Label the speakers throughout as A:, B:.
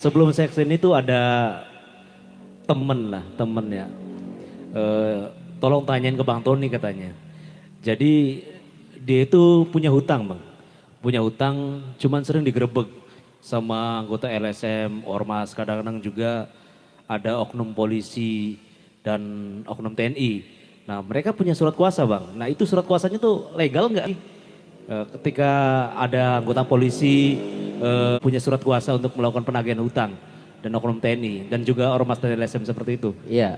A: Sebelum saya kesini tuh ada temen ya. Tolong tanyain ke Bang Tony katanya. Jadi dia itu punya hutang bang. Punya hutang cuman sering digerebek sama anggota LSM, Ormas, kadang-kadang juga ada oknum polisi dan oknum TNI. Nah mereka punya surat kuasa bang. Nah itu surat kuasanya tuh legal nggak sih? Ketika ada anggota polisi punya surat kuasa untuk melakukan penagihan hutang dan oknum TNI dan juga ormas dan LSM seperti itu.
B: Iya,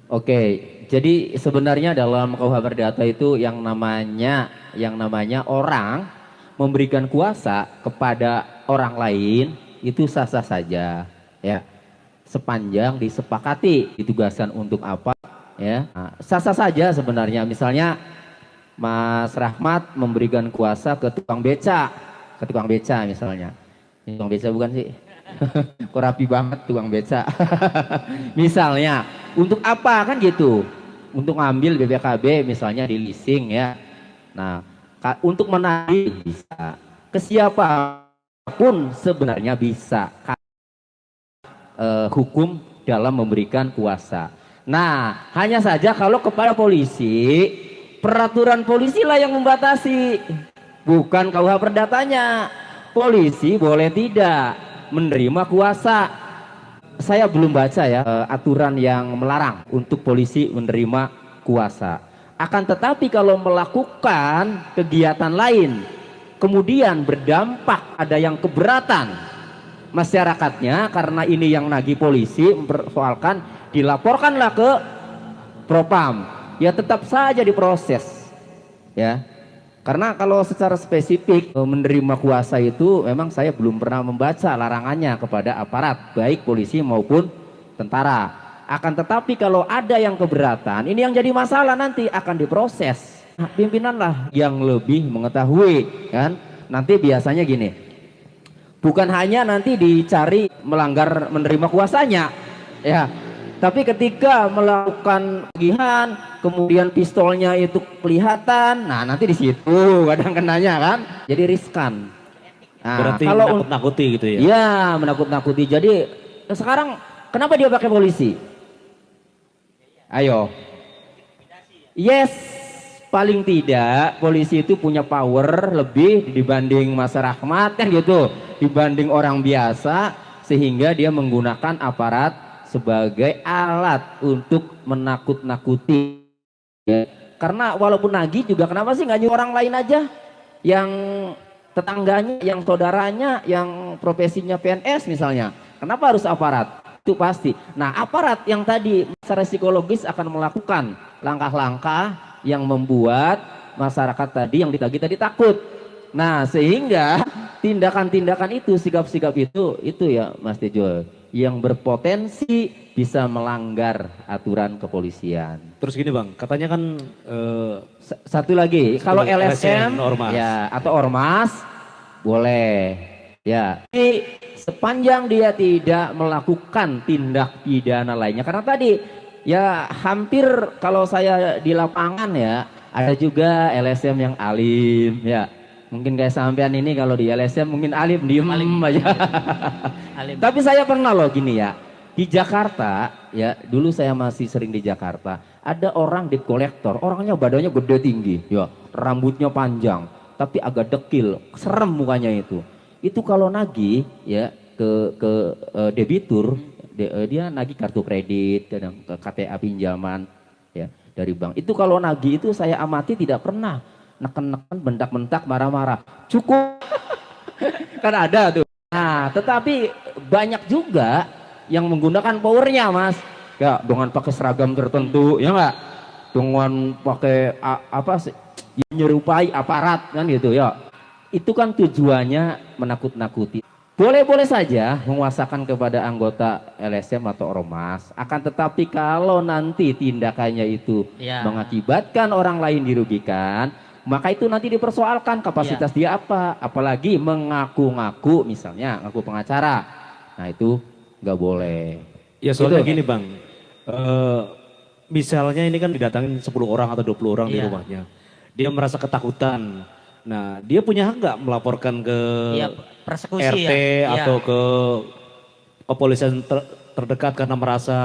B: oke. Jadi sebenarnya dalam KUH Perdata itu yang namanya orang memberikan kuasa kepada orang lain itu sah-sah saja, ya. Sepanjang disepakati ditugaskan untuk apa, ya. Nah, sah-sah saja sebenarnya. Misalnya Mas Rahmat memberikan kuasa ke tukang beca misalnya. Ini tukang beca bukan sih? Kok rapi banget tukang beca. Misalnya, untuk apa kan gitu? Untuk ngambil BPKB misalnya di leasing ya. Nah, untuk menagih bisa. Ke siapapun sebenarnya bisa. Hukum dalam memberikan kuasa. Nah, hanya saja kalau kepada polisi, peraturan polisi lah yang membatasi, bukan KUH Perdatanya. Polisi boleh tidak menerima kuasa. Saya belum baca ya aturan yang melarang untuk polisi menerima kuasa. Akan tetapi kalau melakukan kegiatan lain, kemudian berdampak ada yang keberatan masyarakatnya karena ini yang nagih polisi mempersoalkan, dilaporkanlah ke Propam, ya tetap saja diproses, ya. Karena kalau secara spesifik menerima kuasa itu memang saya belum pernah membaca larangannya kepada aparat baik polisi maupun tentara. Akan tetapi kalau ada yang keberatan, ini yang jadi masalah nanti akan diproses. Nah, pimpinanlah yang lebih mengetahui kan. Nanti biasanya gini, bukan hanya nanti dicari melanggar menerima kuasanya, ya. Tapi ketika melakukan tagihan, kemudian pistolnya itu kelihatan, nah nanti di situ kadang kenanya kan, jadi riskan. Nah,
A: Berarti
B: kalau
A: menakut-nakuti gitu ya.
B: ya menakut-nakuti. Jadi sekarang kenapa dia pakai polisi? Ayo, yes, paling tidak polisi itu punya power lebih dibanding masyarakat kan gitu, dibanding orang biasa, sehingga dia menggunakan aparat sebagai alat untuk menakut-nakuti, ya. Karena walaupun nagih juga kenapa sih nggak nyuruh orang lain aja, yang tetangganya, yang saudaranya, yang profesinya PNS misalnya, kenapa harus aparat? Itu pasti. Nah, aparat yang tadi secara psikologis akan melakukan langkah-langkah yang membuat masyarakat tadi yang ditagih tadi takut. Nah, sehingga tindakan-tindakan itu, sikap-sikap itu ya Mas Tejo, yang berpotensi bisa melanggar aturan kepolisian.
A: Terus gini bang, katanya kan
B: Satu lagi, kalau LSM
A: ormas.
B: ya atau ormas boleh, ya. Tapi sepanjang dia tidak melakukan tindak pidana lainnya, karena tadi ya hampir kalau saya di lapangan ya ada juga LSM yang alim, ya. Mungkin kayak sampean ini kalau di LSM mungkin alim diem aja.
C: Alim.
B: Tapi saya pernah loh gini ya, di Jakarta ya, dulu saya masih sering di Jakarta, ada orang debt collector, orangnya badannya gede tinggi, ya, rambutnya panjang, tapi agak dekil, serem mukanya itu. Itu kalau nagih ya ke debitur, dia nagih kartu kredit, kadang ke KTA pinjaman ya dari bank. Itu kalau nagih itu saya amati tidak pernah neken-neken, bentak-bentak, marah-marah. Cukup kan ada tuh. Nah, tetapi banyak juga yang menggunakan powernya, Mas. Ya, dengan pakai seragam tertentu, ya enggak? Dengan pakai apa sih? Menyerupai aparat kan gitu ya. Itu kan tujuannya menakut-nakuti. Boleh-boleh saja menguasakan kepada anggota LSM atau ormas. Akan tetapi kalau nanti tindakannya itu
C: Ya.
B: mengakibatkan orang lain dirugikan, maka itu nanti dipersoalkan kapasitas dia apa. Apalagi mengaku-ngaku, misalnya ngaku pengacara. Nah itu nggak boleh.
A: Ya soalnya
B: Gitu.
A: gini bang, misalnya ini kan didatangin 10 orang atau 20 orang di
C: Iya.
A: rumahnya. Dia merasa ketakutan Nah, dia punya hak nggak melaporkan ke
C: Iya, persekusi
A: RT
C: ya.
A: atau
C: Iya.
A: ke kepolisian terdekat karena merasa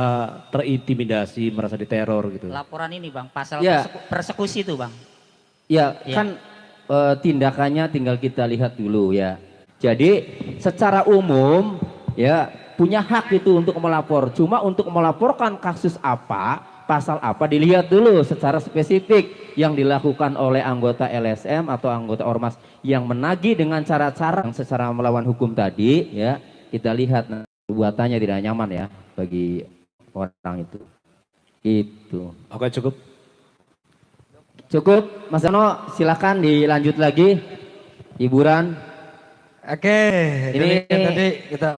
A: terintimidasi, merasa diteror gitu.
C: Laporan ini Bang, pasal
B: Ya.
C: persekusi itu Bang.
B: Ya,
C: Iya.
B: kan tindakannya tinggal kita lihat dulu ya. Jadi secara umum ya punya hak itu untuk melapor. Cuma untuk melaporkan kasus apa, pasal apa dilihat dulu secara spesifik yang dilakukan oleh anggota LSM atau anggota ormas yang menagih dengan cara-cara yang secara melawan hukum tadi ya. Kita lihat perbuatannya tidak nyaman ya bagi orang itu. Itu.
A: Oke, cukup.
B: Cukup, Mas Dono, silakan dilanjut lagi hiburan.
D: Oke,
B: Ini
D: jadi tadi kita